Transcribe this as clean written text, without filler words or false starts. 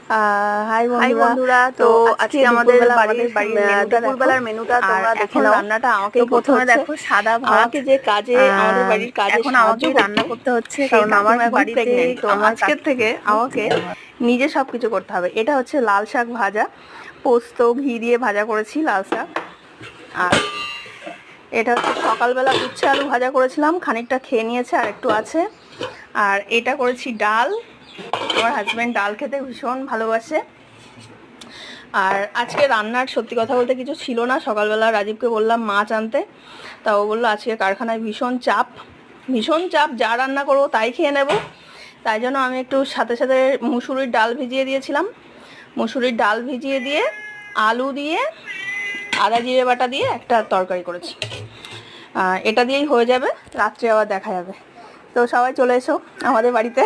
High high বন্ধুরা, তো আজকে আজকে আমাদের বাড়ির দুপুরবেলার মেনুটা তোমরা দেখে এখন নাও। রান্নাটা তো আমাকেই করতে প্রথমে হচ্ছে। দেখো সাদা ভাত, আমাকে যে কাজে আমাদের বাড়ির কাজে এখন সাহায্য আমাকেই করতো রান্না করতে হচ্ছে, সেই কারণ আমার কাকিমা এখন বাড়িতে প্রেগনেন্ট। তো আমার আজকের থেকে আমাকে নিজে সবকিছু করতে হবে। এটা হচ্ছে লাল শাক ভাজা, পোস্ত ঘি দিয়ে ভাজা করেছি লাল শাক। আর এটা হচ্ছে সকালবেলা উচ্ছে আলু ভাজা করেছিলাম, খানিকটা খেয়ে নিয়েছে আর একটু আছে। আর এটা করেছি ডাল, আমার হাজব্যান্ড ডাল খেতে ভীষণ ভালোবাসে। আর আজকে রান্নার সত্যি কথা বলতে কিছু ছিল না। সকালবেলা রাজীবকে বললাম মাছ আনতে, তা ও বললো আজকে কারখানায় ভীষণ চাপ, যা রান্না করবো তাই খেয়ে নেব। তাই জন্য আমি একটু সাথে সাথে মুসুরির ডাল ভিজিয়ে দিয়েছিলাম। মুসুরির ডাল ভিজিয়ে দিয়ে আলু দিয়ে আদা জিরে বাটা দিয়ে একটা তরকারি করেছি। এটা দিয়েই হয়ে যাবে, রাত্রে আবার দেখা যাবে। তো সবাই চলে এসো আমাদের বাড়িতে।